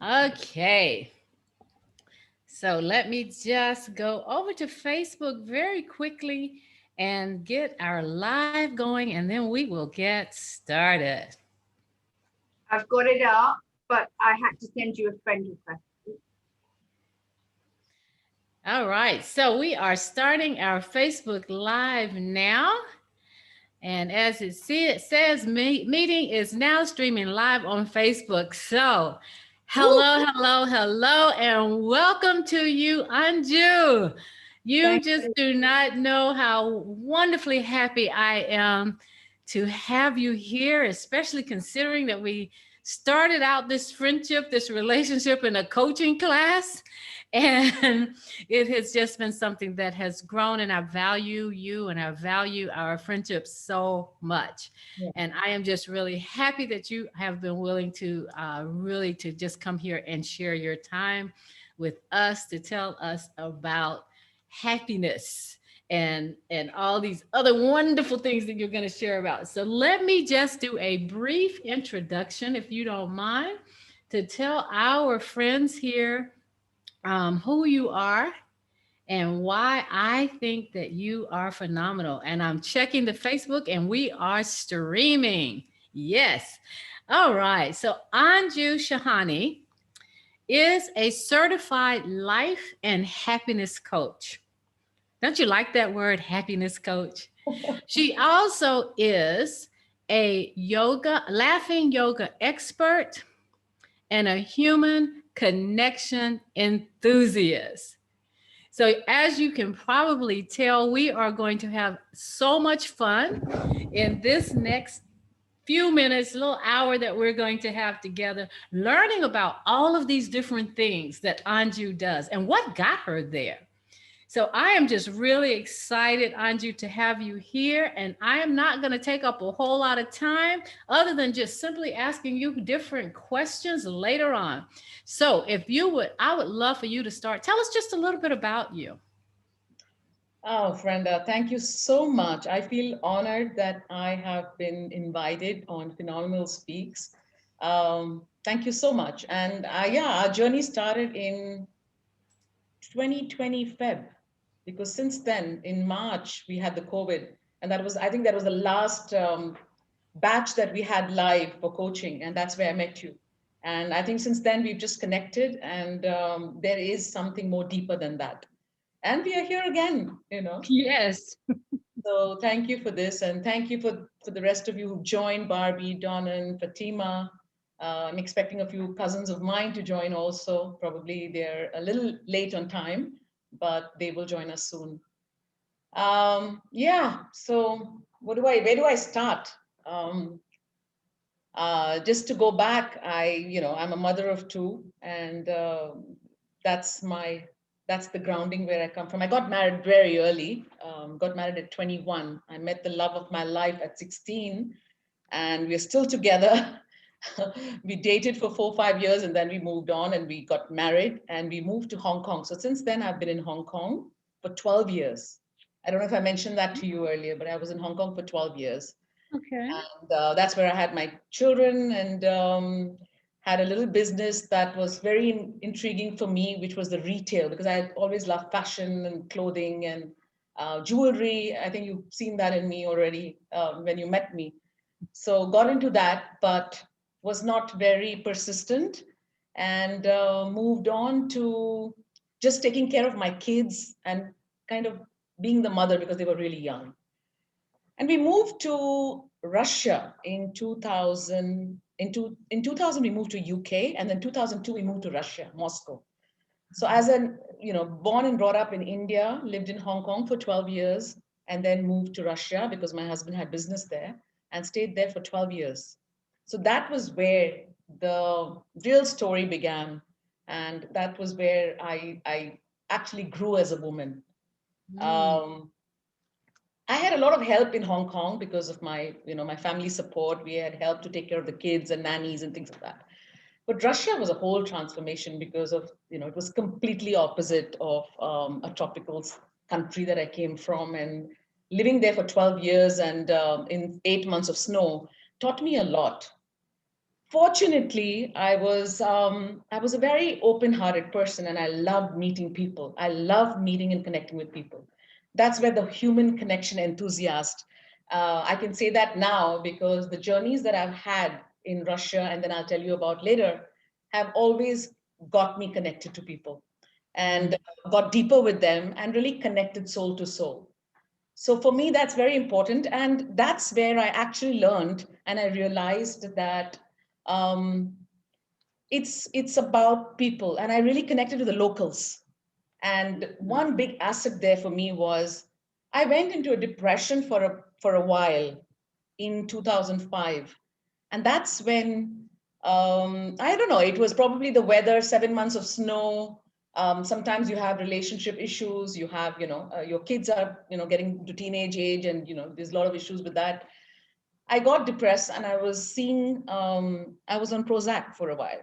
Okay. So let me just go over to Facebook very quickly and get our live going, and then we will get started. I've got it up, but I had to send you a friend request. All right. So we are starting our Facebook Live now. And as it says, meeting is now streaming live on Facebook. So, Woo! hello, and welcome to you, Anju. You Thank just you. do not know how wonderfully happy I am to have you here, especially considering that we started out this friendship, this relationship in a coaching class. And it has just been something that has grown, and I value you and I value our friendship so much. Yeah. And I am just really happy that you have been willing to really to just come here and share your time with us to tell us about happiness and all these other wonderful things that you're going to share about. So let me just do a brief introduction, if you don't mind, to tell our friends here who you are and why I think that you are phenomenal. And I'm checking the Facebook and we are streaming. Yes. All right. So Anju Shahani is a certified life and happiness coach. Don't you like that word, happiness coach? She also is a laughing yoga expert and a human connection enthusiast. So, as you can probably tell, we are going to have so much fun in this next few minutes, little hour that we're going to have together, learning about all of these different things that Anju does and what got her there. So I am just really excited, Anju, to have you here. And I am not going to take up a whole lot of time other than just simply asking you different questions later on. So if you would, I would love for you to start. Tell us just a little bit about you. Oh, Brenda, thank you so much. I feel honored that I have been invited on Phenomenal Speaks. Thank you so much. And yeah, our journey started in 2020 Feb, because since then, in March, we had the COVID. And that was, I think that was the last batch that we had live for coaching. And that's where I met you. And I think since then, we've just connected. And there is something more deeper than that. And we are here again, you know. Yes. So thank you for this, and thank you for the rest of you who've joined, Barbie, Donan, Fatima. I'm expecting a few cousins of mine to join also. Probably they're a little late on time, but they will join us soon. Yeah, so where do I start? Um, just to go back, I'm a mother of two, and that's my that's the grounding where I come from. I got married very early. Got married at 21. I met the love of my life at 16, and we're still together. We dated for 4 or 5 years, and then we moved on, and we got married, and we moved to Hong Kong. So since then, I've been in Hong Kong for 12 years. I don't know if I mentioned that to you earlier, but I was in Hong Kong for 12 years. Okay. And that's where I had my children, and had a little business that was very intriguing for me, which was the retail, because I had always loved fashion and clothing and jewelry. I think you've seen that in me already when you met me. So got into that, but was not very persistent, and moved on to just taking care of my kids and kind of being the mother because they were really young. And we moved to Russia in 2000. In 2000, we moved to UK, and then 2002, we moved to Russia, Moscow. So as an, born and brought up in India, lived in Hong Kong for 12 years, and then moved to Russia because my husband had business there, and stayed there for 12 years. So that was where the real story began. And that was where I actually grew as a woman. Mm. Um, I had a lot of help in Hong Kong because of my family support. We had help to take care of the kids and nannies and things like that. But Russia was a whole transformation because of, it was completely opposite of a tropical country that I came from. And living there for 12 years and in 8 months of snow taught me a lot. Fortunately, I was a very open-hearted person, and I loved meeting people. I love meeting and connecting with people. That's where the human connection enthusiast. I can say that now because the journeys that I've had in Russia, and then I'll tell you about later, have always got me connected to people and Mm. got deeper with them and really connected soul to soul. So for me, that's very important. And that's where I actually learned and I realized that um, it's about people. And I really connected to the locals. And Mm. one big asset there for me was I went into a depression for a while in 2005. And that's when, I don't know, it was probably the weather, 7 months of snow. Sometimes you have relationship issues, you have, your kids are, getting to teenage age and, there's a lot of issues with that. I got depressed and I was on Prozac for a while.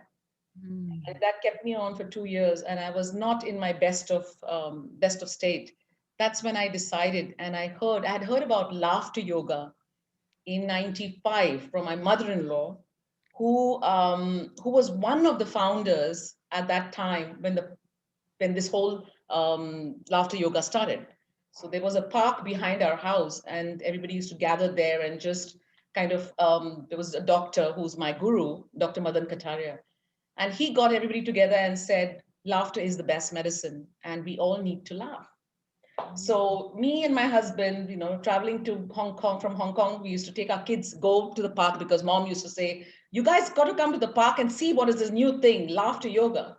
And Mm. that kept me on for 2 years and I was not in my best of state. That's when I decided and I had heard about laughter yoga in 95 from my mother-in-law, who was one of the founders at that time when this whole laughter yoga started. So there was a park behind our house, and everybody used to gather there and just kind of. There was a doctor who's my guru, Dr. Madan Kataria, and he got everybody together and said, "Laughter is the best medicine, and we all need to laugh." So me and my husband, traveling to Hong Kong from Hong Kong, we used to take our kids, go to the park because mom used to say, "You guys got to come to the park and see what is this new thing, laughter yoga."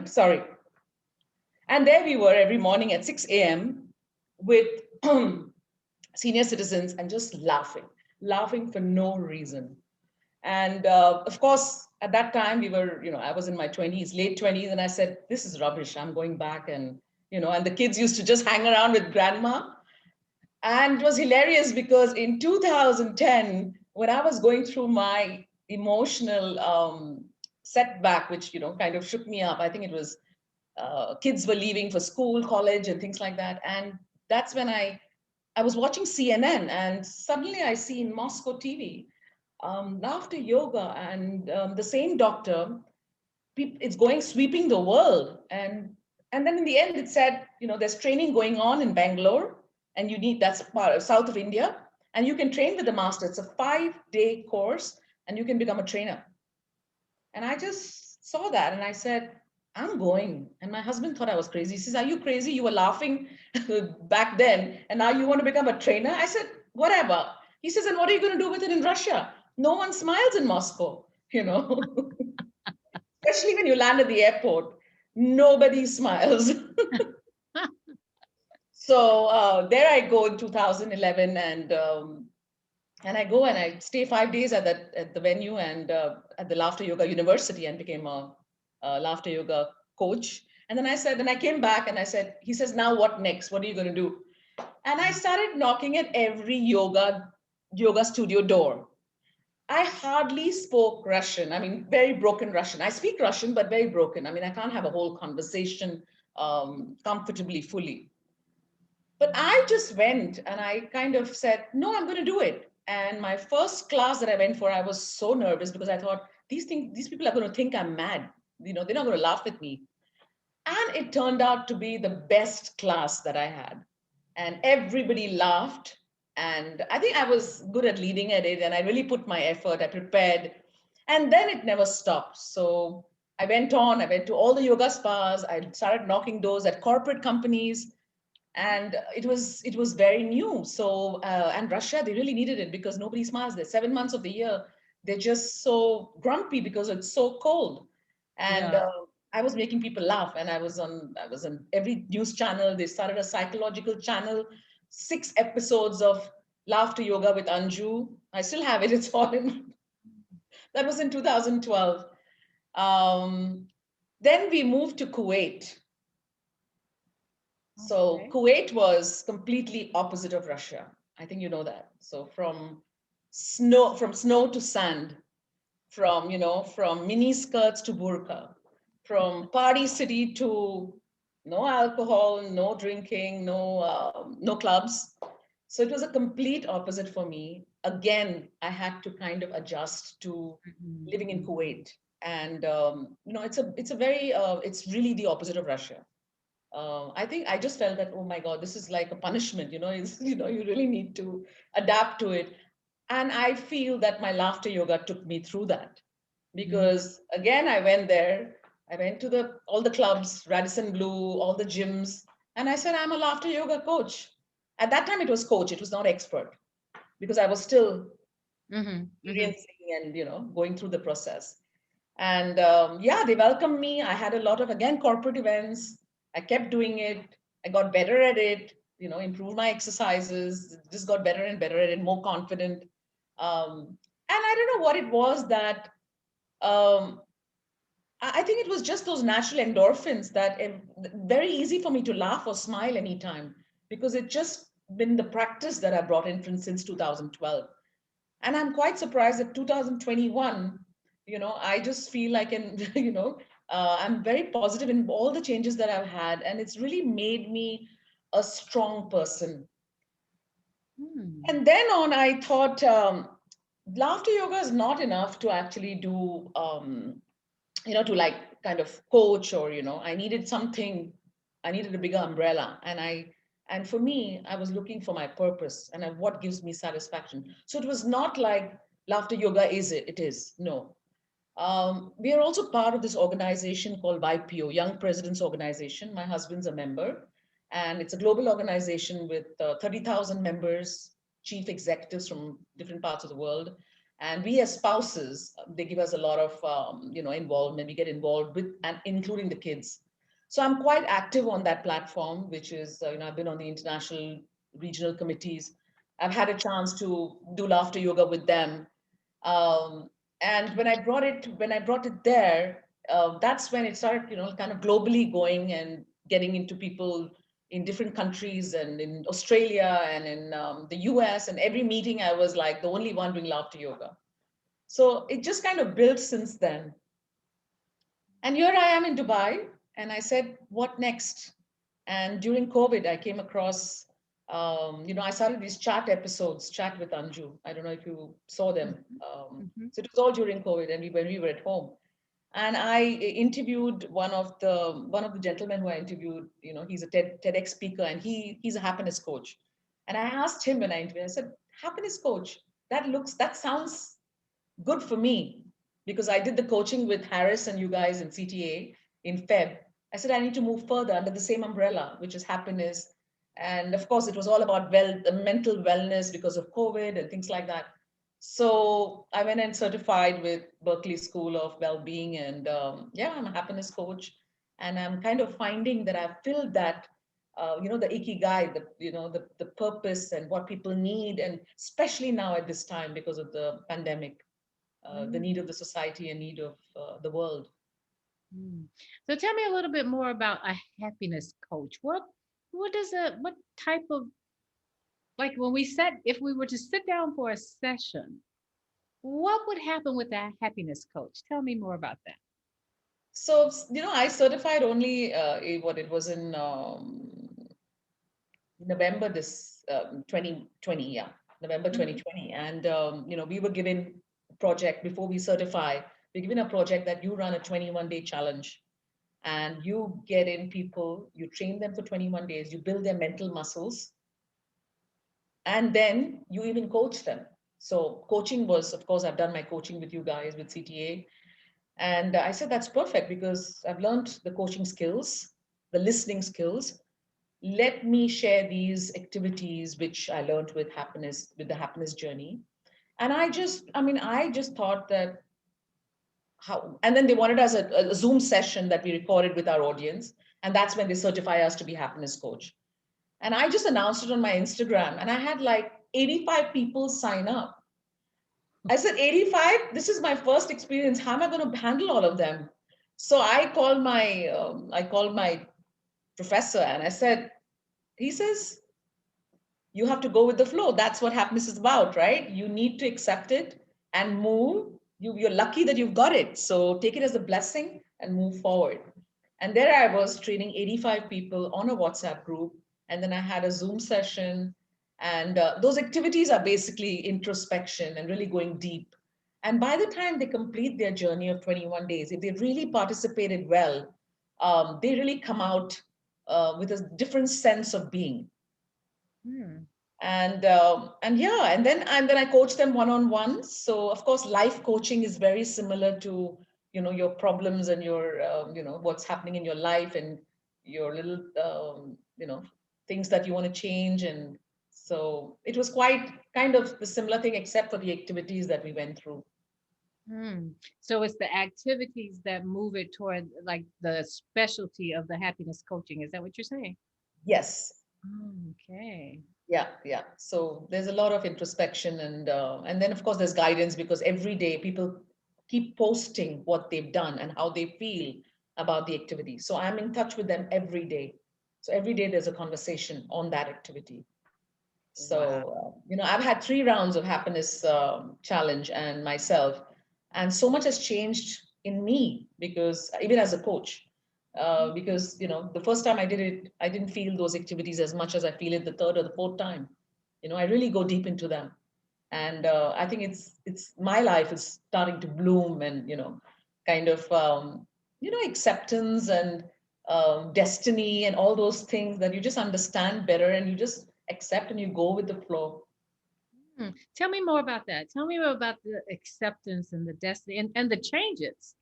Sorry. And there we were every morning at 6 a.m. with senior citizens and just laughing for no reason. And of course, at that time, I was in my 20s, late 20s, and I said, "This is rubbish. I'm going back." And the kids used to just hang around with grandma. And it was hilarious because in 2010, when I was going through my emotional setback, which, kind of shook me up, I think it was kids were leaving for school, college, and things like that. And that's when I was watching CNN, and suddenly I see in Moscow TV, laughter yoga, and the same doctor, it's going sweeping the world. And then in the end, it said, there's training going on in Bangalore, and that's part of south of India, and you can train with the master. It's a 5-day course, and you can become a trainer. And I just saw that and I said, I'm going. And my husband thought I was crazy. He says, "Are you crazy? You were laughing back then, and now you want to become a trainer?" I said, "Whatever." He says, "And what are you going to do with it in Russia? No one smiles in Moscow, especially when you land at the airport. Nobody smiles." So there I go in 2011, and I go and I stay 5 days at the venue and at the Laughter Yoga University and became a Laughter Yoga coach. And then I came back and I said, he says, "Now what next? What are you going to do?" And I started knocking at every yoga studio door. I hardly spoke Russian. I mean, very broken Russian. I speak Russian, but very broken. I mean, I can't have a whole conversation comfortably, fully. But I just went and I kind of said, "No, I'm going to do it." And my first class that I went for, I was so nervous because I thought these people are going to think I'm mad. They're not going to laugh at me. And it turned out to be the best class that I had. And everybody laughed. And I think I was good at leading at it. And I really put my effort. I prepared. And then it never stopped. So I went on. I went to all the yoga spas. I started knocking doors at corporate companies, and it was very new. So and Russia, they really needed it because nobody smiles there. 7 months of the year, they're just so grumpy because it's so cold. And Yeah. I was making people laugh, and I was on every news channel. They started a psychological channel, 6 episodes of laughter yoga with Anju. I still have it. It's all in. That was in 2012. Then we moved to Kuwait. So Okay. Kuwait was completely opposite of Russia. I think you know that. So from snow to sand, from mini skirts to burqa, from party city to no alcohol, no drinking, no clubs. So it was a complete opposite for me. again, I had to kind of adjust to Mhm. living in Mhm. Kuwait. And it's a very it's really the opposite of Russia. I think I just felt that, oh my God, this is like a punishment, it's, you really need to adapt to it. And I feel that my laughter yoga took me through that, Mhm. because again, I went there, I went to all the clubs, Radisson Blue, all the gyms, and I said, I'm a laughter yoga coach. At that time, it was coach, it was not expert, because I was still Mhm. Mhm. experiencing and, going through the process. And yeah, they welcomed me. I had a lot of, again, corporate events. I kept doing it. I got better at it, improved my exercises, just got better and better at it, more confident. And I don't know what it was that, um, I think it was just those natural endorphins that very easy for me to laugh or smile anytime, because it just been the practice that I brought in since 2012. And I'm quite surprised that 2021, I just feel like, I'm very positive in all the changes that I've had, and it's really made me a strong person. Hmm. And then on, I thought, laughter yoga is not enough to actually do, to like kind of coach, or, I needed something, I needed a bigger umbrella. And for me, I was looking for my purpose and what gives me satisfaction. So it was not like laughter yoga it is. No. We are also part of this organization called YPO, Young Presidents Organization. My husband's a member, and it's a global organization with 30,000 members, chief executives from different parts of the world. And we as spouses, they give us a lot of involvement. We get involved with, and including the kids. So I'm quite active on that platform, which is I've been on the international regional committees. I've had a chance to do laughter yoga with them. um, and when I brought it there, that's when it started, kind of globally going and getting into people in different countries and in Australia and in the US. And every meeting, I was like the only one doing laughter yoga. So it just kind of built since then. And here I am in Dubai, and I said, what next? And during COVID, I came across, I started these chat episodes, Chat with Anju. I don't know if you saw them. Mhm. Mhm. So it was all during COVID, and when we were at home. And I interviewed one of the gentlemen who I interviewed. He's a TEDx speaker, and he's a happiness coach. And I asked him when I interviewed, I said, happiness coach, that sounds good for me, because I did the coaching with Harris and you guys in CTA in Feb. I said I need to move further under the same umbrella, which is happiness. And of course, it was all about the mental wellness because of COVID and things like that. So I went and certified with Berkeley School of Wellbeing, and yeah, I'm a happiness coach, and I'm kind of finding that I've filled that, the Ikigai, the purpose and what people need, and especially now at this time because of the pandemic, the need of the society and need of the world. Mm. So tell me a little bit more about a happiness coach. What type of, like, when we sat if we were to sit down for a session, what would happen with that happiness coach? Tell me more about that. So, I certified only what it was in November 2020, yeah, November Mhm. 2020. And, we were given a project before we certify. We're given a project that you run a 21-day challenge, and you get in people, you train them for 21 days, you build their mental muscles, and then you even coach them. So coaching was, of course, I've done my coaching with you guys with CTA. And I said, that's perfect, because I've learned the coaching skills, the listening skills. Let me share these activities which I learned with the happiness journey. And I just thought that how, and then they wanted us a Zoom session that we recorded with our audience. And that's when they certify us to be happiness coach. And I just announced it on my Instagram, and I had like 85 people sign up. I said, 85? This is my first experience. How am I going to handle all of them? So I called my professor, and I said, he says, you have to go with the flow. That's what happiness is about, right? You need to accept it and move. You're lucky that you've got it. So take it as a blessing and move forward. And there I was training 85 people on a WhatsApp group. And then I had a Zoom session. And those activities are basically introspection and really going deep. And by the time they complete their journey of 21 days, if they really participated well, they really come out with a different sense of being. Hmm. And yeah, and then I coach them one on one. So of course, life coaching is very similar to your problems and your what's happening in your life and your little things that you want to change. And so it was quite kind of the similar thing, except for the activities that we went through. Hmm. So it's the activities that move it toward like the specialty of the happiness coaching. Is that what you're saying? Yes. Oh, okay. Yeah, yeah. So there's a lot of introspection, and then of course there's guidance, because every day people keep posting what they've done and how they feel about the activity. So I'm in touch with them every day. So every day there's a conversation on that activity. Wow. So I've had 3 rounds of happiness challenge and myself, and so much has changed in me, because even as a coach, because the first time I did it, I didn't feel those activities as much as I feel it the third or the fourth time. I really go deep into them, and I think it's my life is starting to bloom, and kind of acceptance and destiny and all those things that you just understand better, and you just accept and you go with the flow. Hmm. Tell me more about that. Tell me more about the acceptance and the destiny and the changes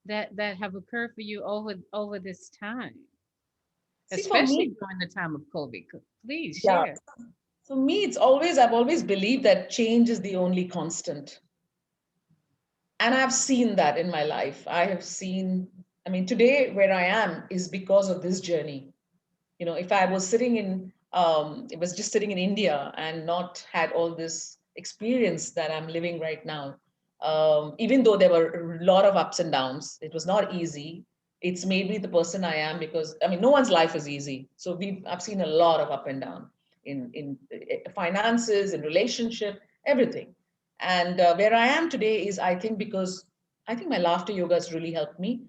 that have occurred for you over this time, See, for especially me, during the time of COVID. Please yeah, share. for me, I've always believed that change is the only constant. And I've seen that in my life. I mean, today where I am is because of this journey. If I was it was just sitting in India and not had all this experience that I'm living right now, even though there were a lot of ups and downs, it was not easy. It's made me the person I am, because I mean, no one's life is easy. So I've seen a lot of up and down in finances, in relationship, everything. And where I am today is, I think, because I think my laughter yoga has really helped me.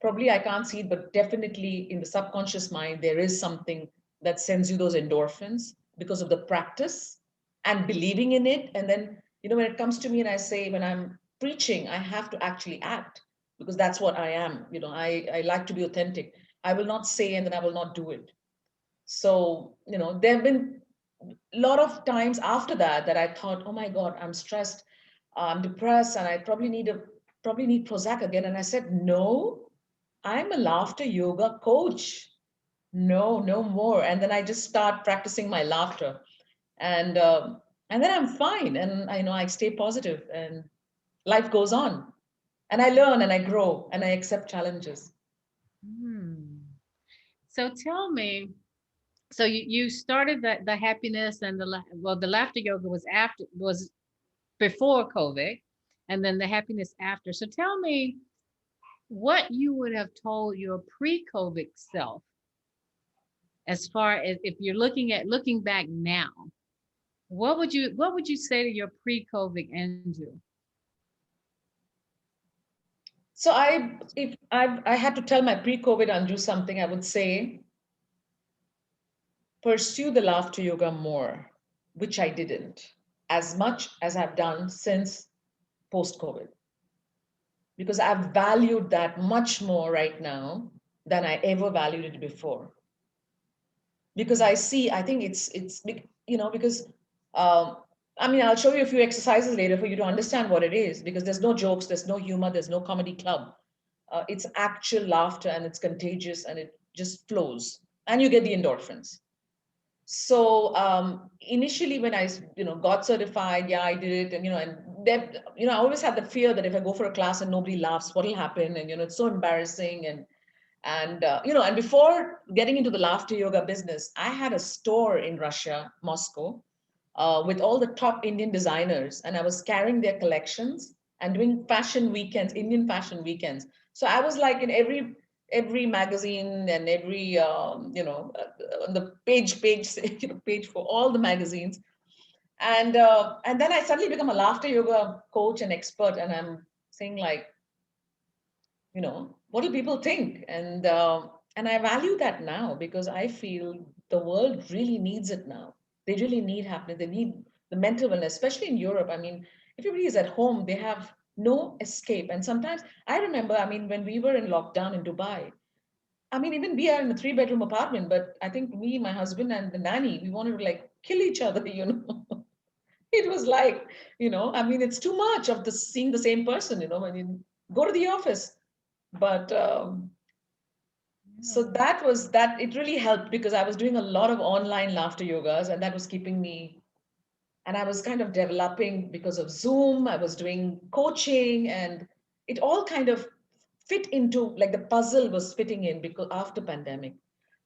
Probably I can't see it, but definitely in the subconscious mind, there is something that sends you those endorphins because of the practice and believing in it. And then, when it comes to me and I say, when I'm preaching, I have to actually act, because that's what I am. I like to be authentic. I will not say and then I will not do it. So, there have been a lot of times after that I thought, oh my God, I'm stressed, I'm depressed, and I probably need Prozac again. And I said, no, I'm a laughter yoga coach. No, no more. And then I just start practicing my laughter, and and then I'm fine, and I stay positive, and life goes on, and I learn and I grow and I accept challenges. Hmm. So tell me, so you started the happiness and well, the laughter yoga was before COVID, and then the happiness after. So tell me what you would have told your pre-COVID self, as far as if you're looking back now. What would you say to your pre-COVID Andrew? So if I had to tell my pre-COVID Anju something, I would say pursue the laughter yoga more, which I didn't as much as I've done since post-COVID, because I've valued that much more right now than I ever valued it before. Because I think because um, I mean, I'll show you a few exercises later for you to understand what it is, because there's no jokes, there's no humor, there's no comedy club. It's actual laughter, and it's contagious, and it just flows, and you get the endorphins. So initially, when I got certified, yeah, I did it, and I always had the fear that if I go for a class and nobody laughs, what will happen? And it's so embarrassing. And before getting into the laughter yoga business, I had a store in Russia, Moscow, with all the top Indian designers, and I was carrying their collections and doing fashion weekends, Indian fashion weekends. So I was like in every magazine and every on the page page for all the magazines. And then I suddenly become a laughter yoga coach and expert, and I'm saying, like, what do people think? And I value that now, because I feel the world really needs it now. They really need happiness. They need the mental wellness, especially in Europe. I mean, everybody is at home. They have no escape. And sometimes I remember, I mean, when we were in lockdown in Dubai, I mean, even we are in a 3-bedroom apartment, but I think me, my husband, and the nanny, we wanted to like kill each other, you know. It was like, I mean, it's too much of the seeing the same person, when you go to the office. But so that it really helped because I was doing a lot of online laughter yogas, and that was keeping me, and I was kind of developing because of Zoom. I was doing coaching, and it all kind of fit into, like, the puzzle was fitting in because after pandemic.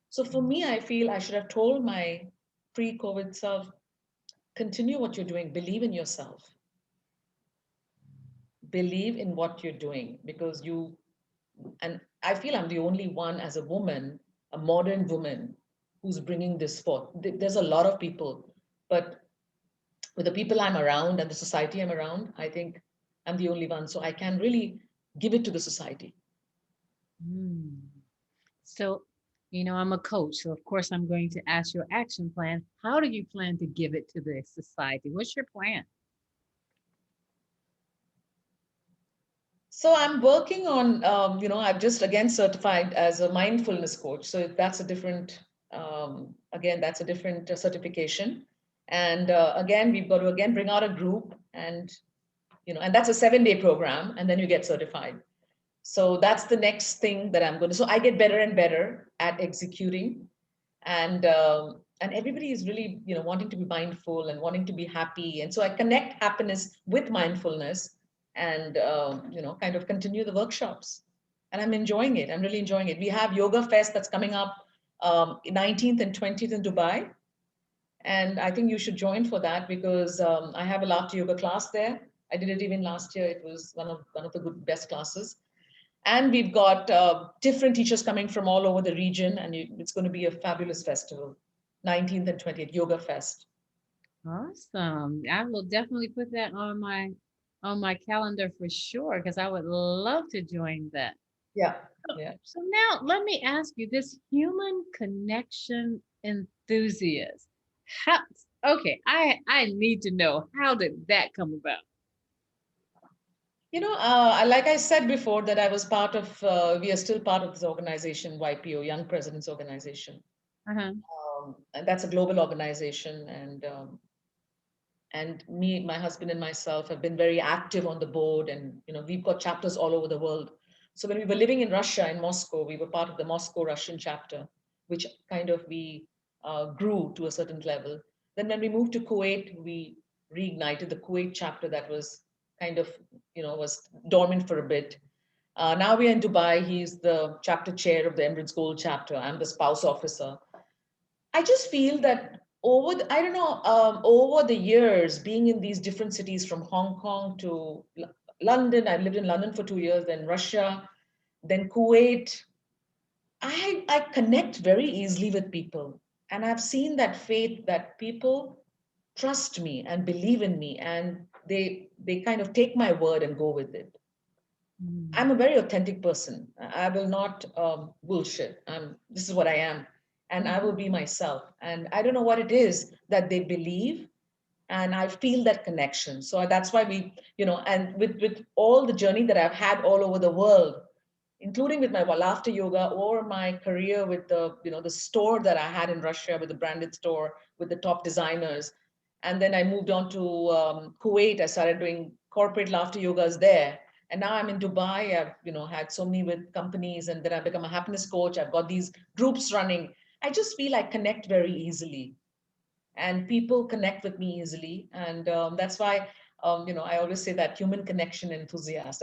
So for me, I feel I should have told my pre-COVID self, continue what you're doing, believe in yourself, believe in what you're doing, because and I feel I'm the only one as a woman, a modern woman, who's bringing this forth. There's a lot of people, but with the people I'm around and the society I'm around, I think I'm the only one. So I can really give it to the society. Mm. So, I'm a coach. So, of course, I'm going to ask your action plan. How do you plan to give it to the society? What's your plan? So I'm working on, I've just again certified as a mindfulness coach. So that's a different, again, that's a different certification. And again, we've got to again bring out a group, and, and that's a 7-day program, and then you get certified. So that's the next thing that I'm going to. So I get better and better at executing, and everybody is really, wanting to be mindful and wanting to be happy, and so I connect happiness with mindfulness, and kind of continue the workshops, and I'm enjoying it. I'm really enjoying it. We have Yoga Fest that's coming up 19th and 20th in Dubai, and I think you should join for that because I have a laughter yoga class there. I did it even last year. It was one of the good best classes, and we've got different teachers coming from all over the region, and it's going to be a fabulous festival. 19th and 20th, Yoga Fest. Awesome. I will definitely put that on my calendar for sure because I would love to join that. Yeah, So yeah. so now let me ask you this human connection enthusiast. How okay, I need to know how did that come about? Like I said before, that I was part of, we are still part of this organization, YPO, Young Presidents Organization. Uh-huh. And that's a global organization. And me, my husband, and myself have been very active on the board, and we've got chapters all over the world. So when we were living in Russia, in Moscow, we were part of the Moscow Russian chapter, which kind of we grew to a certain level. Then when we moved to Kuwait, we reignited the Kuwait chapter that was kind of, was dormant for a bit. Now we're in Dubai. He's the chapter chair of the Emirates Gold chapter. I'm the spouse officer. I just feel that I don't know, over the years, being in these different cities from Hong Kong to London, I lived in London for 2 years, then Russia, then Kuwait. I connect very easily with people. And I've seen that faith, that people trust me and believe in me, and they kind of take my word and go with it. Mm. I'm a very authentic person. I will not bullshit. This is what I am, and I will be myself. And I don't know what it is that they believe, and I feel that connection. So that's why and with all the journey that I've had all over the world, including with my laughter yoga or my career with the store that I had in Russia, with the branded store with the top designers, and then I moved on to Kuwait. I started doing corporate laughter yogas there, and now I'm in Dubai. I've had so many with companies, and then I've become a happiness coach. I've got these groups running. I just feel I connect very easily, and people connect with me easily, and that's why I always say that human connection enthusiast.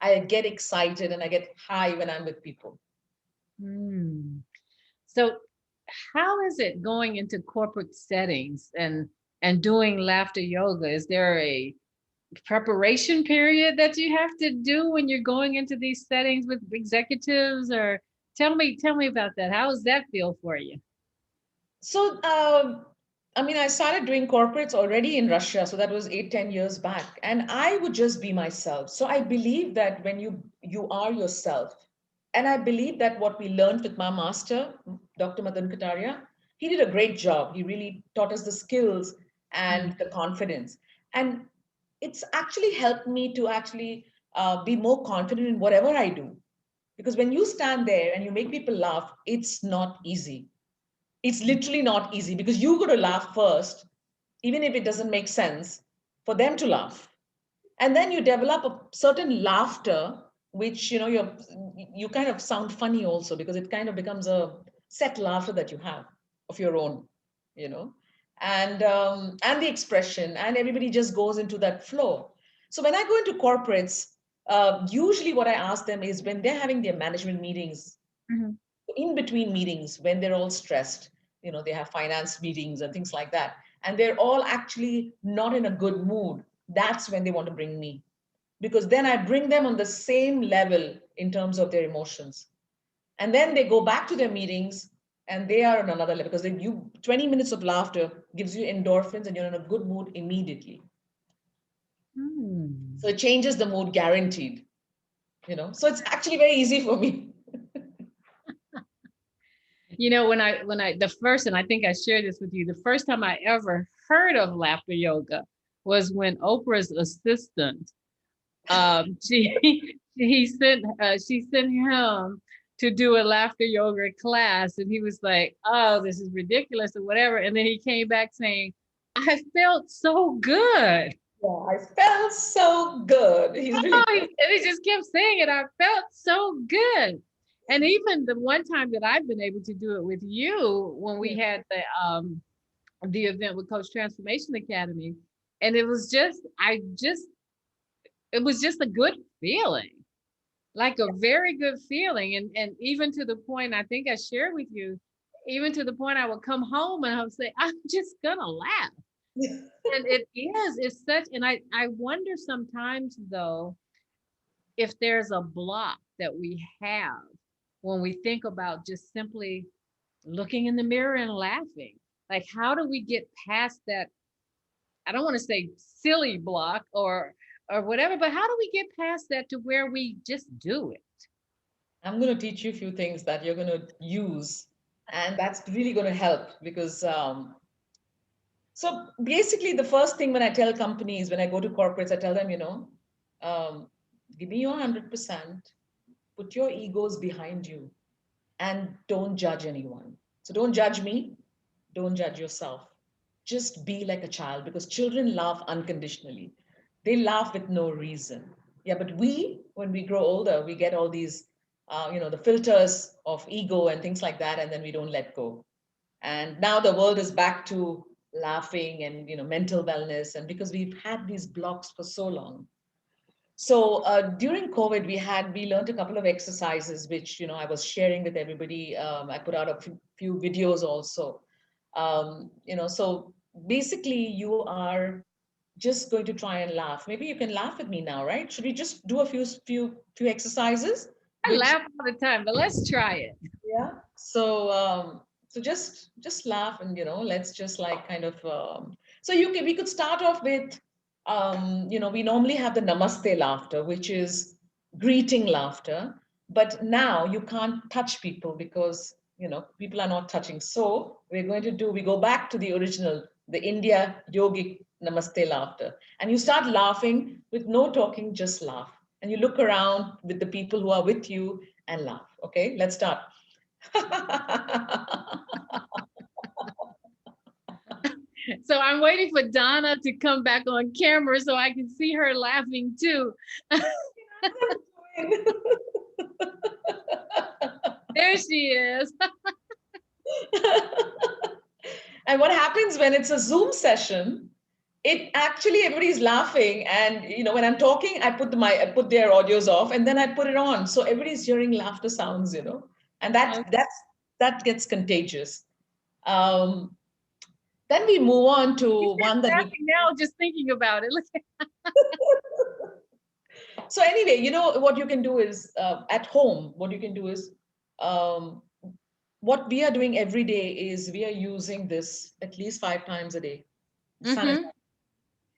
I get excited and I get high when I'm with people. Mm. So how is it going into corporate settings and doing laughter yoga? Is there a preparation period that you have to do when you're going into these settings with executives, or tell me about that? How does that feel for you? So I mean, I started doing corporates already in Russia, so that was 8-10 years back, and I would just be myself. So I believe that when you are yourself, and I believe that what we learned with my master, Dr. Madan Kataria, he did a great job. He really taught us the skills Mm. and the confidence. And it's actually helped me to actually be more confident in whatever I do. Because when you stand there and you make people laugh, it's not easy. It's literally not easy because you got to laugh first, even if it doesn't make sense, for them to laugh. And then you develop a certain laughter, which you kind of sound funny also because it kind of becomes a set laughter that you have of your own, you know, and the expression, and everybody just goes into that flow. So when I go into corporates, usually what I ask them is when they're having their management meetings, Mhm. in between meetings, when they're all stressed, they have finance meetings and things like that, and they're all actually not in a good mood, that's when they want to bring me, because then I bring them on the same level in terms of their emotions. And then they go back to their meetings and they are on another level because then 20 minutes of laughter gives you endorphins and you're in a good mood immediately. Mm. So it changes the mood guaranteed. So it's actually very easy for me. When I the first, and I think I shared this with you, the first time I ever heard of laughter yoga was when Oprah's assistant, she she sent him to do a laughter yoga class, and he was like, "Oh, this is ridiculous," or whatever. And then he came back saying, "I felt so good." Yeah, I felt so good. He's really Oh, and he just kept saying it. I felt so good. And even the one time that I've been able to do it with you when we good. had the event with Coach Transformation Academy, and it was just a good feeling, like a very good feeling. And even to the point, I think I shared with you, even to the point I would come home and I would say, I'm just gonna laugh. And it's such, and I wonder sometimes though, if there's a block that we have when we think about just simply looking in the mirror and laughing. Like, how do we get past that? I don't want to say silly block or whatever, but how do we get past that to where we just do it? I'm going to teach you a few things that you're going to use, and that's really going to help because so basically, the first thing when I tell companies, when I go to corporates, I tell them, um, give me your 100%, put your egos behind you, and don't judge anyone. So don't judge me, don't judge yourself. Just be like a child because children laugh unconditionally. They laugh with no reason. Yeah, but when we grow older, we get all these, the filters of ego and things like that, and then we don't let go. And now the world is back to laughing and mental wellness, and because we've had these blocks for so long. So during COVID, we learned a couple of exercises which I was sharing with everybody. I put out a few videos also. So basically, you are just going to try and laugh. Maybe you can laugh with me now, right? Should we just do a few exercises? I Which laugh all the time, but let's try it. Yeah. So just laugh and let's just like kind of so we could start off with we normally have the namaste laughter, which is greeting laughter, but now you can't touch people because people are not touching. So we go back to the original, the India yogic namaste laughter, and you start laughing with no talking, just laugh. And you look around with the people who are with you and laugh. Okay, let's start. So I'm waiting for Donna to come back on camera so I can see her laughing too. There she is. And what happens when it's a Zoom session? It actually everybody's laughing, and when I'm talking, I put their audios off, and then I put it on, so everybody's hearing laughter sounds, and that gets contagious. Um, then we move on She's to one that we laughing now just thinking about it. Look So anyway, what you can do is at home, what you can do is um, what we are doing every day is we are using this at least 5 times a day. mm-hmm. Sanitizer.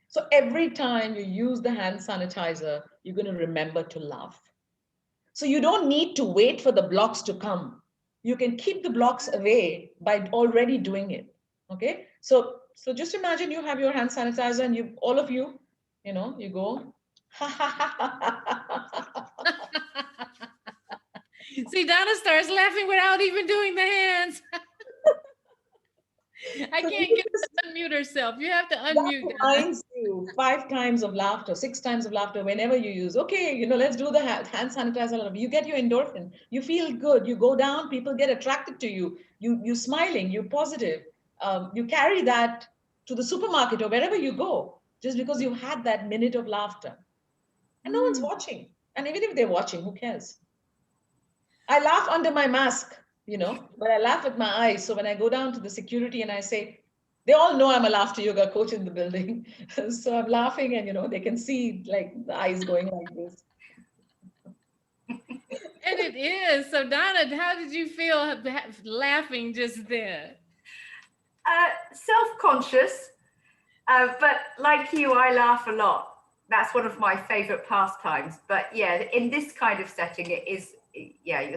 So every time you use the hand sanitizer, you're going to remember to laugh. So you don't need to wait for the blocks to come. you can keep the blocks away by already doing it. Okay, so just imagine you have your hand sanitizer and you all of you, you go. See, Donna starts laughing without even doing the hands. I So can't you get her just to unmute herself. You have to that unmute, Donna. reminds you 5 times of laughter, 6 times of laughter whenever you use. Okay, let's do the hand sanitizer. You get your endorphin. You feel good. You go down. People get attracted to you. You smiling. You're positive. You carry that to the supermarket or wherever you go, just because you had that minute of laughter, and no one's Mm. watching. And even if they're watching, who cares? I laugh under my mask, but I laugh with my eyes. So when I go down to the security and I say, they all know I'm a laughter yoga coach in the building. So I'm laughing and, they can see like the eyes going like this. And it is. So, Donna, how did you feel laughing just then? Self-conscious, but like you, I laugh a lot. That's one of my favorite pastimes. But yeah, in this kind of setting, it is, yeah,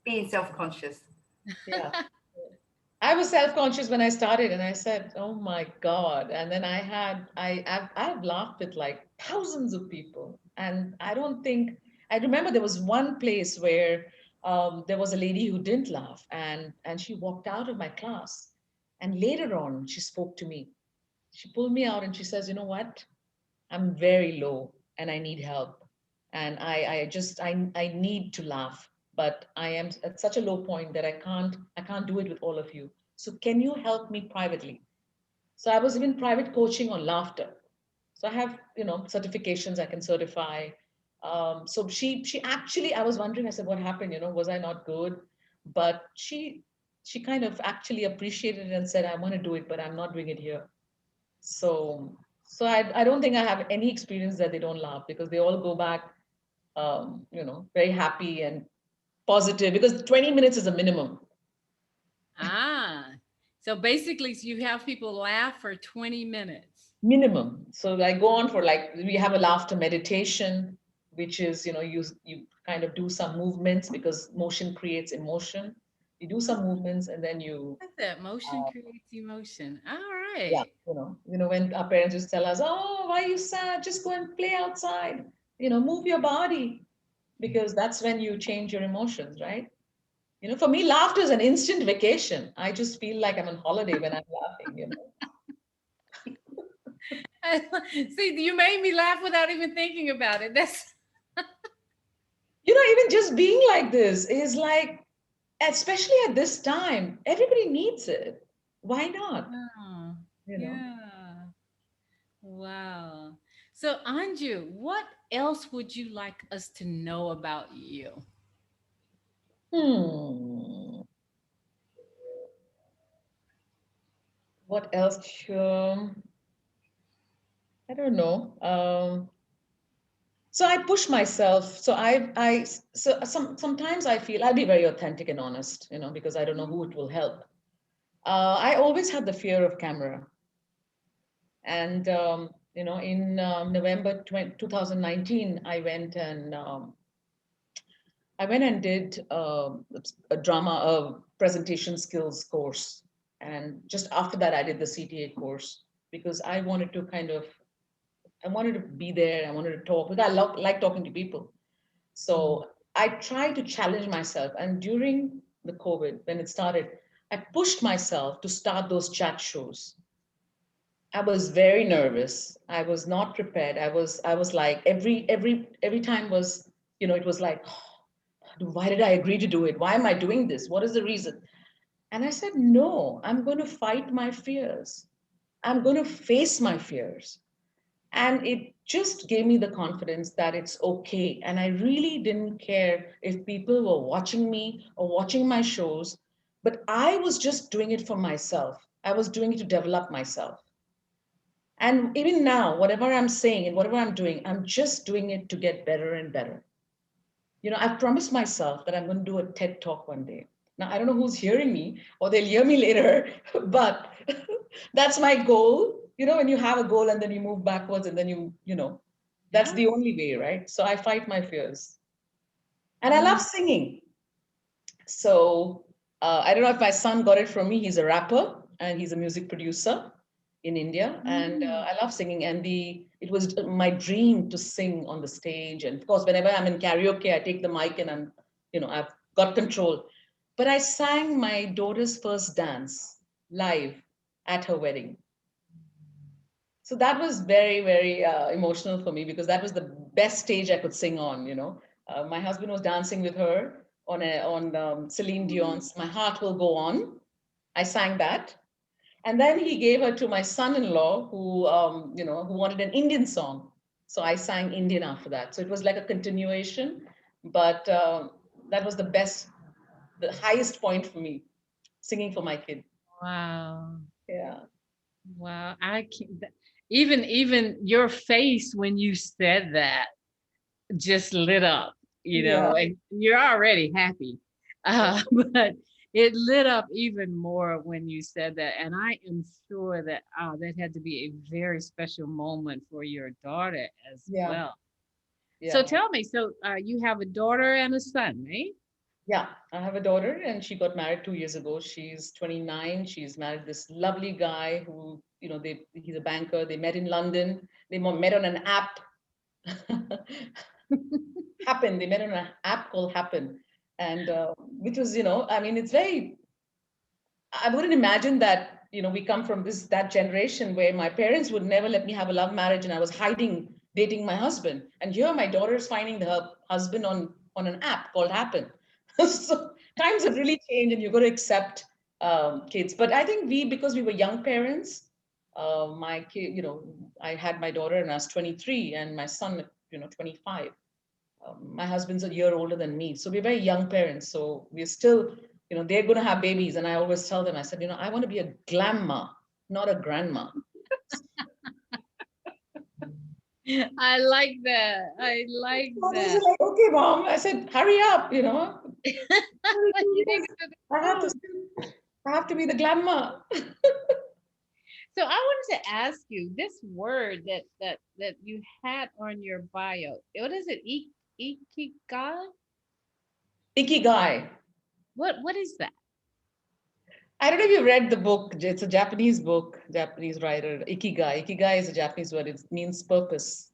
being self-conscious. Yeah. I was self-conscious when I started and I said, oh my God. And then I've laughed with like thousands of people. And I remember there was one place where there was a lady who didn't laugh and she walked out of my class. And later on, she spoke to me. She pulled me out and she says, you know what? I'm very low and I need help. And I need to laugh, but I am at such a low point that I can't do it with all of you. So can you help me privately? So I was even private coaching on laughter. So I have, certifications I can certify. So she actually, I was wondering, I said, what happened? Was I not good? But she kind of actually appreciated it and said, I want to do it, but I'm not doing it here. So I don't think I have any experience that they don't laugh because they all go back, very happy and positive because 20 minutes is a minimum. Ah, so basically, you have people laugh for 20 minutes. Minimum. So I go on for like, we have a laughter meditation, which is, you kind of do some movements because motion creates emotion. You do some movements and then you, What's that? Motion uh, creates emotion. All yeah, right. when our parents just tell us, oh, why are you sad? Just go and play outside, move your body because that's when you change your emotions, right? For me, laughter is an instant vacation. I just feel like I'm on holiday when I'm laughing. See, you made me laugh without even thinking about it. That's Even just being like this is like, especially at this time, everybody needs it. Why not? wow. You know? Yeah. Wow. So, Anju, what else would you like us to know about you? Hmm. What else? I don't know. So I push myself. Sometimes I feel I'll be very authentic and honest, because I don't know who it will help. I always had the fear of camera. And, in November 2019, I went and did a presentation skills course. And just after that, I did the CTA course because I wanted to be there. I wanted to talk because like talking to people. So I tried to challenge myself. And during the COVID, when it started, I pushed myself to start those chat shows. I was very nervous. I was not prepared. I was like every time was, it was like, oh, why did I agree to do it? Why am I doing this? What is the reason? And I said, no, I'm going to fight my fears. I'm going to face my fears. And it just gave me the confidence that it's okay. And I really didn't care if people were watching me or watching my shows, but I was just doing it for myself. I was doing it to develop myself. And even now, whatever I'm saying and whatever I'm doing, I'm just doing it to get better and better. I've promised myself that I'm going to do a TED talk one day. Now, I don't know who's hearing me or they'll hear me later, but that's my goal. When you have a goal and then you move backwards and then that's yeah. the only way, right? So I fight my fears. And I love Mm. singing. So I don't know if my son got it from me. He's a rapper and he's a music producer in India, and Mm. I love singing. And it was my dream to sing on the stage. And of course, whenever I'm in karaoke, I take the mic and I've got control. But I sang my daughter's first dance live at her wedding. So that was very, very emotional for me because that was the best stage I could sing on. My husband was dancing with her on Celine Dion's "My Heart Will Go On." I sang that, and then he gave her to my son-in-law, who wanted an Indian song. So I sang Indian after that. So it was like a continuation, but that was the highest point for me, singing for my kid. Wow. Yeah, Wow. I can't, even your face when you said that just lit up, yeah, and you're already happy. But it lit up even more when you said that. And I am sure that that had to be a very special moment for your daughter as yeah, well. So yeah. tell me, so you have a daughter and a son, right? Yeah, I have a daughter and she got married 2 years ago. She's 29. She's married this lovely guy who, he's a banker. They met in London. They met on an app. Happen. They met on an app called Happen. And which was, I mean, it's very, I wouldn't imagine that, we come from that generation where my parents would never let me have a love marriage and I was hiding dating my husband. And here my daughter is finding her husband on an app called Happen. So times have really changed and you've got to accept kids. But I think because we were young parents, my kid, I had my daughter and I was 23 and my son, 25. My husband's a year older than me. So we're very young parents. So we're still, they're going to have babies. And I always tell them, I said, I want to be a glamma, not a grandma. I like that. I like So they that. said, like, okay, mom. I said, hurry up. You need to do the I have to, code. I have to be the glamma. So I wanted to ask you this word that you had on your bio. What is it? Ikigai? Ikigai. What is that? I don't know if you read the book. It's a Japanese book, Japanese writer. Ikigai. Ikigai is a Japanese word. It means purpose.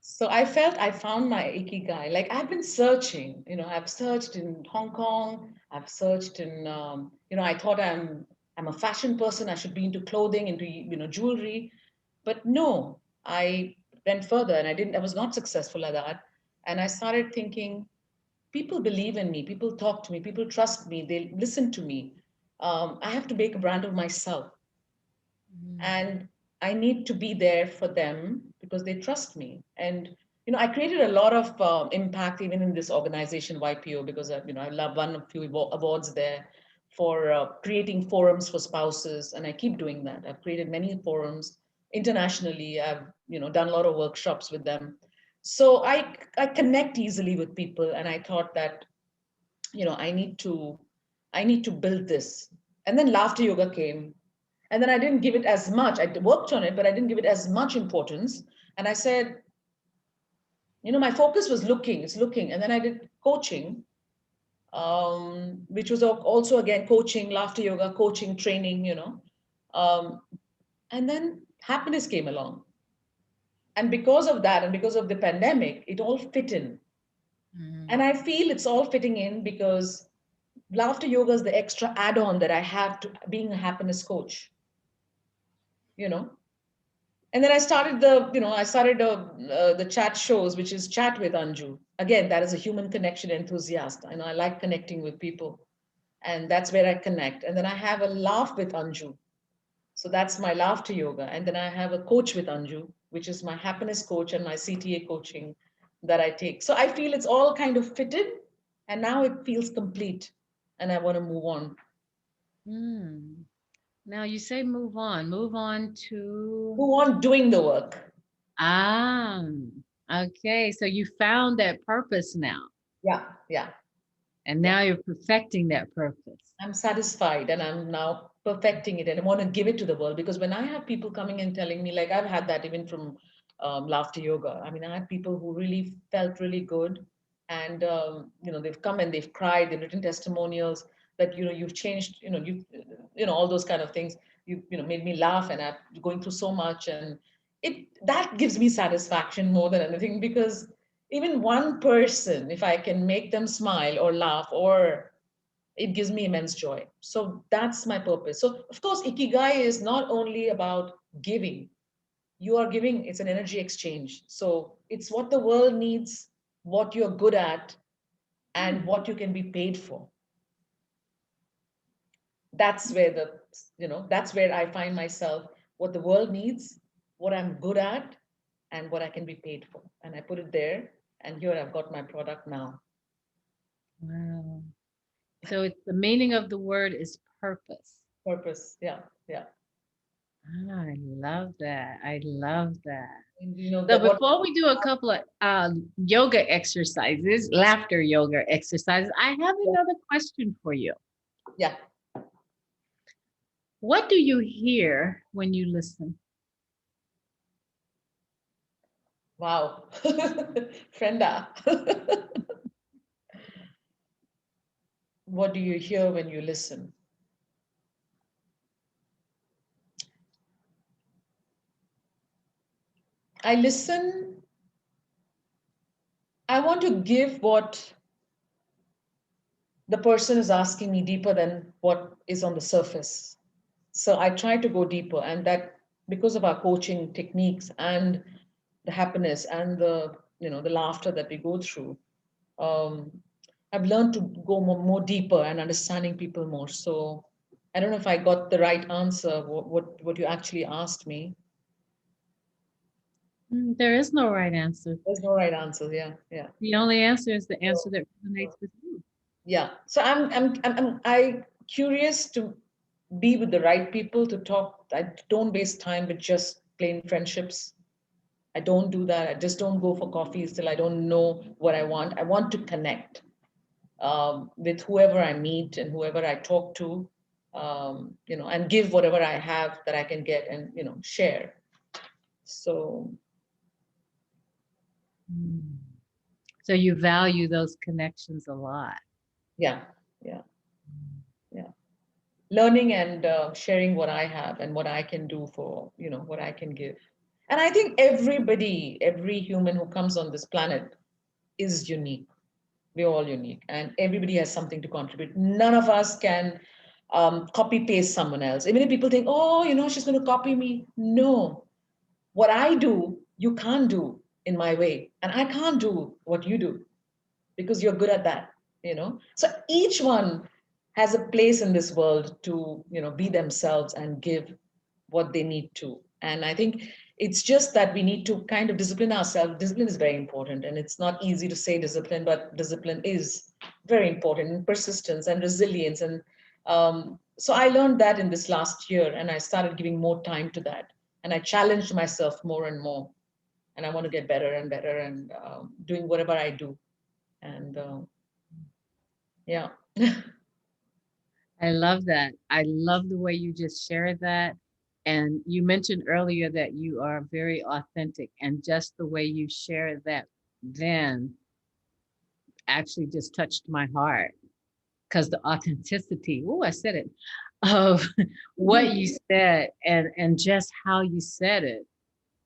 So I felt I found my ikigai. Like I've been searching, I've searched in Hong Kong. I've searched in, I thought I'm a fashion person. I should be into clothing, into jewelry, but no. I went further, and I was not successful at that. And I started thinking, people believe in me. People talk to me. People trust me. They listen to me. I have to make a brand of myself, Mm. and I need to be there for them because they trust me. And I created a lot of impact even in this organization YPO because I love won a few awards there for creating forums for spouses, and I keep doing that. I've created many forums internationally. I've done a lot of workshops with them, so I connect easily with people, and I thought that I need to build this. And then laughter yoga came, and then I didn't give it as much. I worked on it, but I didn't give it as much importance. And I said, my focus was it's looking. And then I did coaching, which was also again coaching, laughter yoga, coaching, training. Um, and then happiness came along. And because of that, and because of the pandemic, it all fit in. Mm. And I feel it's all fitting in because laughter yoga is the extra add-on that I have to being a happiness coach, you know. And then I started the chat shows, which is Chat with Anju. Again, that is a human connection enthusiast. And I like connecting with people. And that's where I connect. And then I have a laugh with Anju. So that's my laughter yoga. And then I have a coach with Anju, which is my happiness coach and my CTA coaching that I take. So I feel it's all kind of fitted. And now it feels complete. And I want to move on. Mm. Now you say move on. Move on to Move on doing the work. ah. Okay, so you found that purpose now, Yeah, yeah. and Yeah. now you're perfecting that purpose. I'm satisfied and I'm now perfecting it and I want to give it to the world because when I have people coming and telling me, like I've had that even from laughter yoga. I mean, I had people who really felt really good And they've come and they've cried, they've written testimonials that you've changed, all those kind of things. You made me laugh, and I'm going through so much, and it that gives me satisfaction more than anything, because even one person, if I can make them smile or laugh, or it gives me immense joy. So that's my purpose. So of course, Ikigai is not only about giving. You are giving, it's an energy exchange. So it's what the world needs, what you're good at, and what you can be paid for. That's where that's where I find myself, what the world needs, what I'm good at, and what I can be paid for. And I put it there, and here I've got my product now. Wow. So it's the meaning of the word is purpose. Purpose. Yeah. Yeah. Ah, I love that. I love that. And So that what before we do a couple of yoga exercises, laughter yoga exercises, I have another question for you. yeah. What do you hear when you listen? Wow. Frenda. What do you hear when you listen? I listen. I want to give what the person is asking me deeper than what is on the surface. So I try to go deeper, and that, because of our coaching techniques and the happiness and the laughter that we go through, um, I've learned to go more deeper and understanding people more. So I don't know if I got the right answer, what you actually asked me. There is no right answer. There's no right answer. Yeah, yeah. The only answer is the answer So, that resonates with you. yeah. So I curious to be with the right people to talk. I don't waste time with just plain friendships. I don't do that. I just don't go for coffees till I don't know what I want. I want to connect with whoever I meet and whoever I talk to, and give whatever I have that I can get, and share. So Mm. So you value those connections a lot. yeah, yeah, yeah. Learning and sharing what I have and what I can do for, what I can give. And I think every human who comes on this planet is unique. We're all unique, and everybody has something to contribute. None of us can copy paste someone else. Even if people think, oh, she's going to copy me. No, what I do, you can't do in my way, and I can't do what you do because you're good at that. So each one has a place in this world to be themselves and give what they need to. And I think it's just that we need to kind of discipline ourselves. Discipline is very important, and it's not easy to say discipline, but discipline is very important, and persistence and resilience. And so I learned that in this last year, and I started giving more time to that, and I challenged myself more and more, and I want to get better and better, and doing whatever I do. And yeah. I love that. I love the way you just shared that. And you mentioned earlier that you are very authentic, and just the way you shared that then actually just touched my heart, because the authenticity, oh, I said it, of what you said, and just how you said it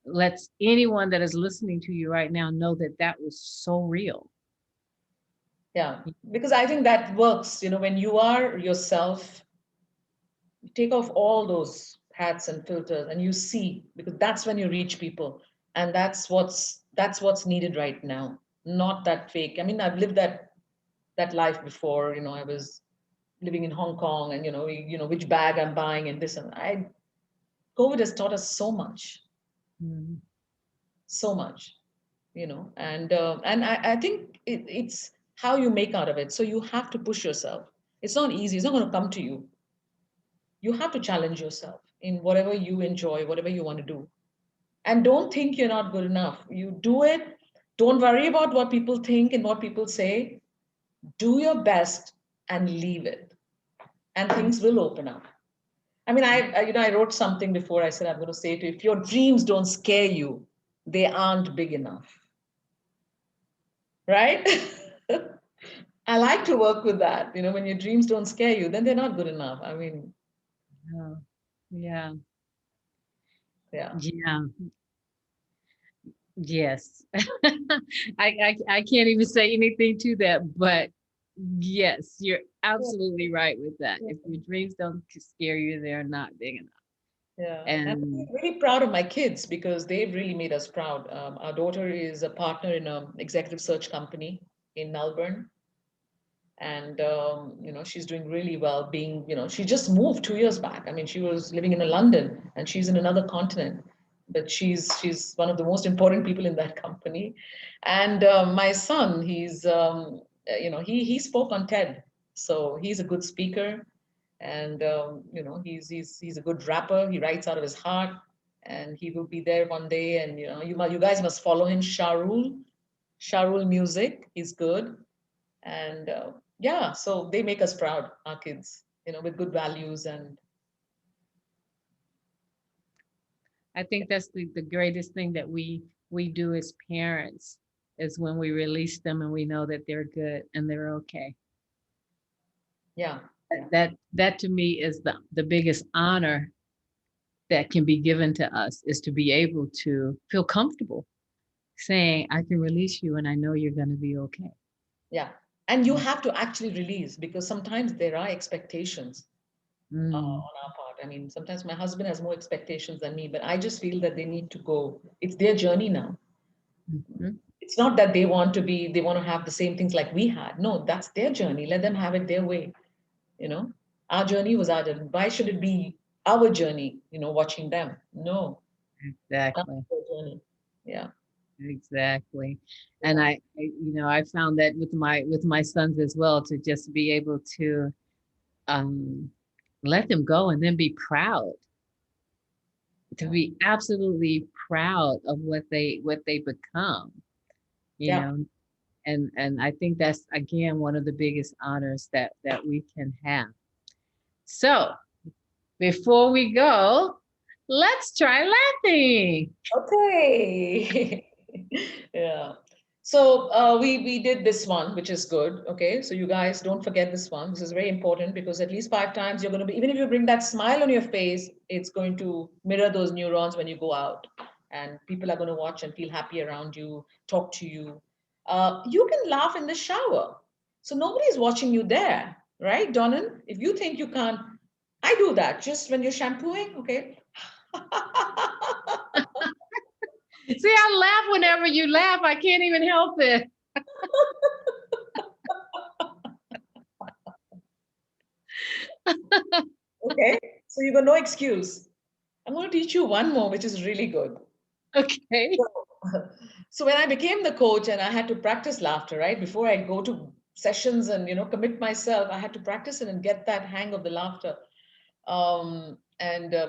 lets anyone that is listening to you right now know that that was so real. Yeah, because I think that works, when you are yourself, you take off all those hats and filters, and you see, because that's when you reach people. And that's what's needed right now, not that fake. I mean, I've lived that life before. I was living in Hong Kong, and which bag I'm buying, and this, and I COVID has taught us so much, Mhm. so much, and I think it's how you make out of it. So you have to push yourself. It's not easy. It's not going to come to you. You have to challenge yourself in whatever you enjoy, whatever you want to do. And don't think you're not good enough. You do it. Don't worry about what people think and what people say. Do your best and leave it, and things will open up. I mean, I wrote something before. I said I'm going to say to you, if your dreams don't scare you, they aren't big enough, right? I like to work with that. When your dreams don't scare you, then they're not good enough. I mean, Oh, yeah. yeah. Yeah. Yes. I can't even say anything to that, but yes, you're Yeah. absolutely right with that. If Yeah. your dreams don't scare you, they're not big enough. Yeah. And And I'm really proud of my kids because they've really made us proud. Our daughter is a partner in an executive search company in Melbourne. And, she's doing really well being, she just moved 2 years back. I mean, she was living in London and she's in another continent, but she's one of the most important people in that company. And my son, he spoke on TED. So he's a good speaker and he's a good rapper. He writes out of his heart, and he will be there one day. And you guys must follow him, Sharul Music. He's good, and yeah, so they make us proud, our kids, with good values. And I think that's the greatest thing that we do as parents is when we release them and we know that they're good and they're okay. yeah, yeah, That to me is the biggest honor that can be given to us, is to be able to feel comfortable saying, I can release you and I know you're going to be okay. yeah. And you have to actually release, because sometimes there are expectations Mm, on our part. I mean, sometimes my husband has more expectations than me, but I just feel that they need to go. It's their journey now. mhm. It's not that they want to have the same things like we had. No, that's their journey. Let them have it their way. you know our journey was our journey. Why should it be our journey, watching them? No, that's Exactly. their journey. Yeah, Exactly. And yeah, I found that with my sons as well, to just be able to um, let them go and then be proud, to yeah, be absolutely proud of what they become, you yeah. know. And I think that's again one of the biggest honors that we can have. So before we go, let's try laughing. Okay. Yeah. So we did this one, which is good. Okay. So you guys don't forget this one. This is very important, because at least 5 times you're going to be, even if you bring that smile on your face, it's going to mirror those neurons when you go out, and people are going to watch and feel happy around you, talk to you. You can laugh in the shower. So nobody's watching you there, right, Donan? If you think you can't, I do that just when you're shampooing. Okay. See, I laugh whenever you laugh. I can't even help it. Okay, so you got no excuse. I'm going to teach you one more, which is really good. Okay. So, so when I became the coach and I had to practice laughter, right? Before I go to sessions and commit myself, I had to practice it and get that hang of the laughter. And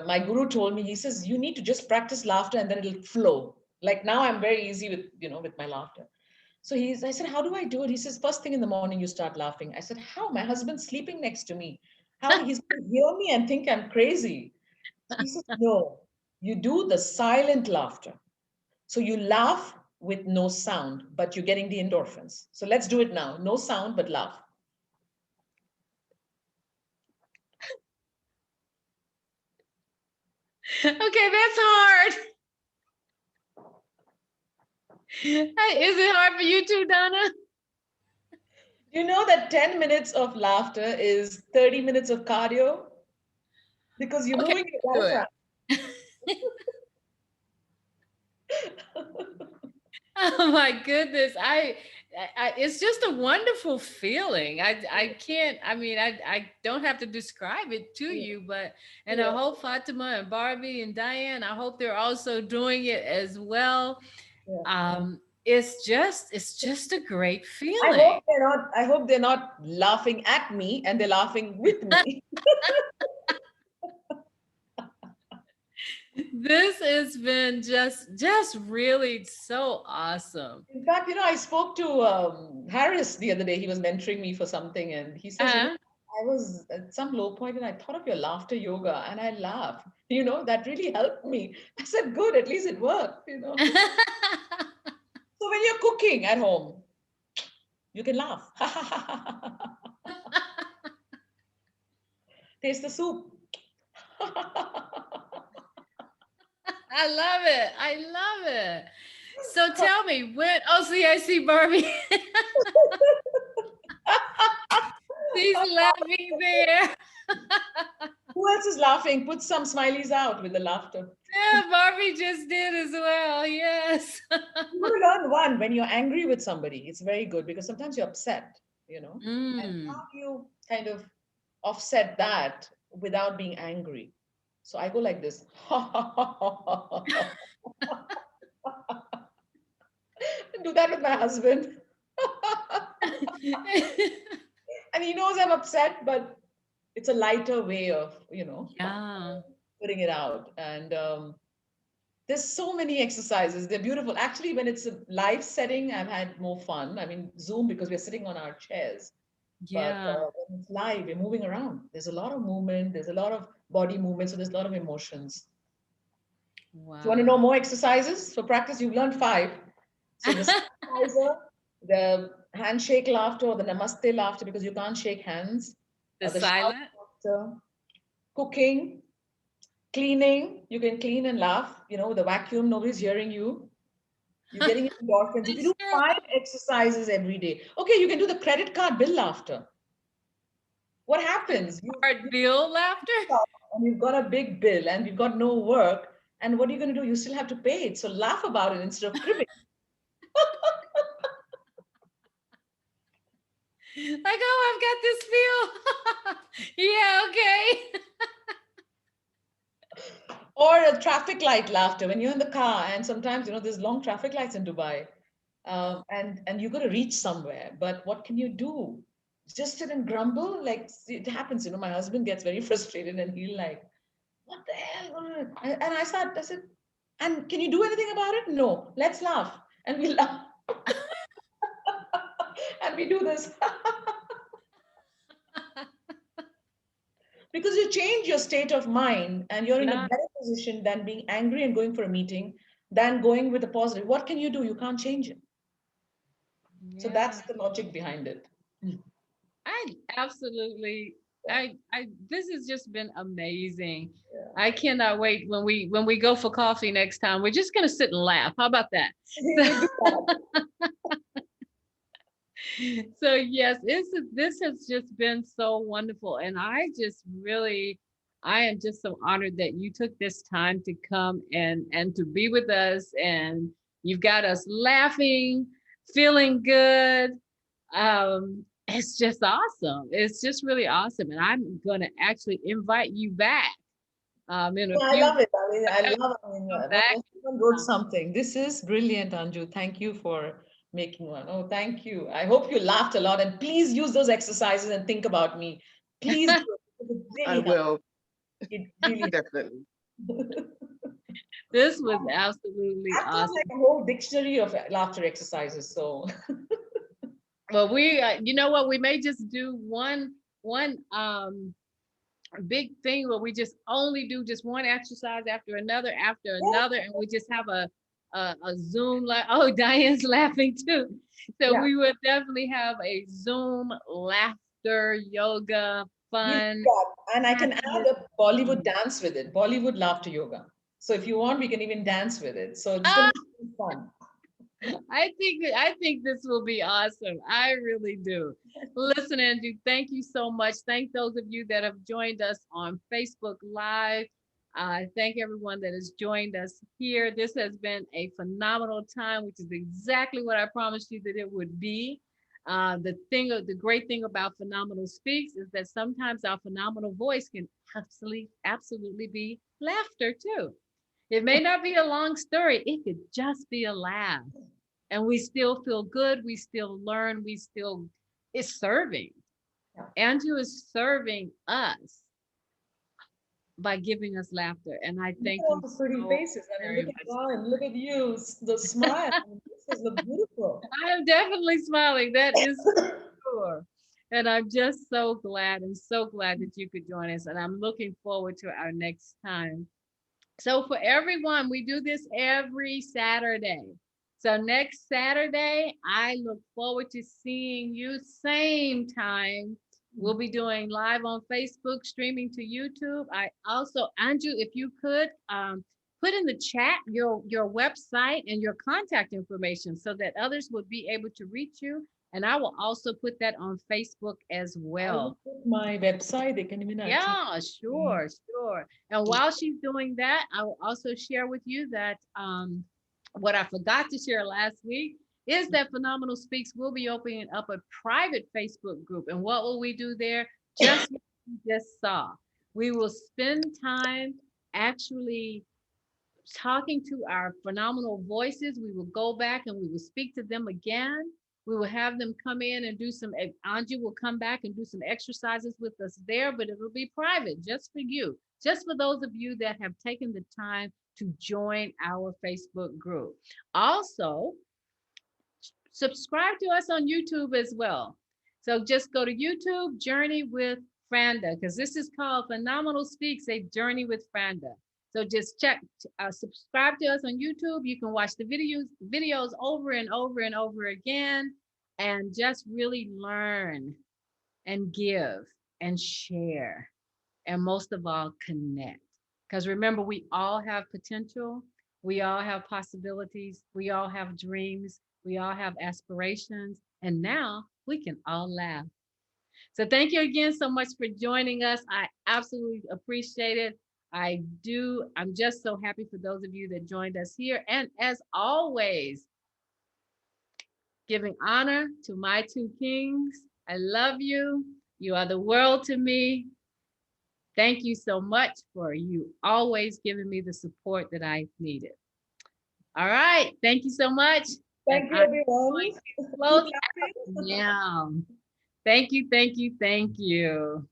my guru told me, he says, you need to just practice laughter and then it'll flow. Like now I'm very easy with my laughter. I said, how do I do it? He says, first thing in the morning, you start laughing. I said, how? My husband's sleeping next to me. How? He's going to hear me and think I'm crazy. He says, no, you do the silent laughter. So you laugh with no sound, but you're getting the endorphins. So let's do it now. No sound, but laugh. Okay, that's hard. Hey, is it hard for you too, Donna? You know that 10 minutes of laughter is 30 minutes of cardio, because you're Okay, moving your do it. diaphragm. Oh my goodness. It's just a wonderful feeling. I can't, I mean, I don't have to describe it to Yeah, you, but, and I yeah, hope Fatima and Barbie and Diane, I hope they're also doing it as well. yeah. It's just a great feeling. I hope they're not laughing at me and they're laughing with me. This has been just really so awesome. In fact, I spoke to Harris the other day. He was mentoring me for something, and he says, Uh-huh. I was at some low point and I thought of your laughter yoga and I laughed. That really helped me. I said, good, at least it worked. So when you're cooking at home, You can laugh. Taste the soup. I love it. I love it. So tell me when, oh, see, I see Barbie. She's laughing there. Who else is laughing? Put some smileys out with the laughter. Yeah, Barbie just did as well. Yes. You want to learn one when you're angry with somebody. It's very good because sometimes you're upset, and Mm. how do you kind of offset that without being angry? So I go like this. Do that with my husband. And he knows I'm upset, but it's a lighter way of, Yeah. putting it out. And there's so many exercises. They're beautiful. Actually, when it's a live setting, I've had more fun. I mean, Zoom because we're sitting on our chairs. But Yeah. when it's live, we're moving around. There's a lot of movement. There's a lot of body movement. So there's a lot of emotions. If you want to know Wow. more exercises for practice, you've learned 5. So the sanitizer, the handshake laughter, or the namaste laughter because you can't shake hands, The the shout silent. laughter, cooking, cleaning. You can clean and laugh. The vacuum, nobody's hearing you. You're getting endorphins. If you It's do true. 5 exercises every day, okay, you can do the credit card bill laughter. What happens? Heart bill laughter. And you've got a big bill and you've got no work. And what are you going to do? You still have to pay it. So laugh about it instead of cribbing. Like, oh, I've got this bill. Yeah, okay. Or a traffic light laughter when you're in the car and sometimes there's long traffic lights in Dubai, and you're going to reach somewhere, but what can you do? Just sit and grumble? Like it happens. My husband gets very frustrated and he'll like, what the hell? And I said, and can you do anything about it? No, let's laugh. And we laugh. And we do this. Because you change your state of mind and you're in a Yeah. better position than being angry and going for a meeting than going with a positive. What can you do? You can't change it. So Yeah. that's the logic behind it. I absolutely I this has just been amazing. Yeah. I cannot wait when we go for coffee next time. We're just gonna sit and laugh. How about that? We do that. So yes, this has just been so wonderful. And I am just so honored that you took this time to come and to be with us. And you've got us laughing, feeling good. It's just awesome. It's just really awesome. And I'm gonna actually invite you back in a Yeah, I few love it. come My back. husband wrote something. This is brilliant, Anju. Thank you for making one. Oh, thank you. I hope you laughed a lot and please use those exercises and think about me. Please do it. Because it I really helps. will, It really definitely. This was absolutely I've got like awesome. a whole dictionary of laughter exercises. So Well, we, you know what, we may just do one big thing where we just only do just one exercise after yeah, another, and we just have a Zoom. Like, oh, Diane's laughing too. So yeah. we would definitely have a Zoom laughter yoga We'll do fun. that. And I can add Happiness. a Bollywood dance with it, Bollywood laughter yoga. So if you want, we can even dance with it. So it's going Ah, to be fun. I think this will be awesome. I really do. Listen, Andrew, thank you so much. Thank those of you that have joined us on Facebook Live. Thank everyone that has joined us here. This has been a phenomenal time, which is exactly what I promised you that it would be. The great thing about Phenomenal Speaks is that sometimes our phenomenal voice can absolutely be laughter too. It may not be a long story. It could just be a laugh, and we still feel good. We still learn. We still is serving. Yeah. Andrew is serving us by giving us laughter, and I Look thank at all you the pretty so faces. I mean, very look at much. Ron, look at you, the smile. I mean, this is look beautiful. I am definitely smiling. That is sure. And I'm just so glad and so glad that you could join us. And I'm looking forward to our next time. So for everyone, we do this every Saturday. So next Saturday, I look forward to seeing you same time. We'll be doing live on Facebook, streaming to YouTube. I also, Anju, if you could put in the chat your website and your contact information so that others would be able to reach you. And I will also put that on Facebook as I will well. put my website. They can even actually. Yeah, sure, sure. And while she's doing that, I will also share with you that what I forgot to share last week is that Phenomenal Speaks will be opening up a private Facebook group. And what will we do there? Just what you just saw. We will spend time actually talking to our phenomenal voices. We will go back and we will speak to them again. We will have them come in and do some, Anju will come back and do some exercises with us there, but it'll be private just for you, just for those of you that have taken the time to join our Facebook group. Also, subscribe to us on YouTube as well. So just go to YouTube, Journey with Franda, because this is called Phenomenal Speaks, a Journey with Franda. So just check, subscribe to us on YouTube. You can watch the videos over and over and over again, and just really learn and give and share, and most of all, connect. Because remember, we all have potential, we all have possibilities, we all have dreams, we all have aspirations, and now we can all laugh. So thank you again so much for joining us. I absolutely appreciate it. I do. I'm just so happy for those of you that joined us here. And as always, giving honor to my two kings. I love you. You are the world to me. Thank you so much for you always giving me the support that I needed. All right. Thank you so much. Thank you, I'm everyone. going to close out now. Thank you, thank you, thank you.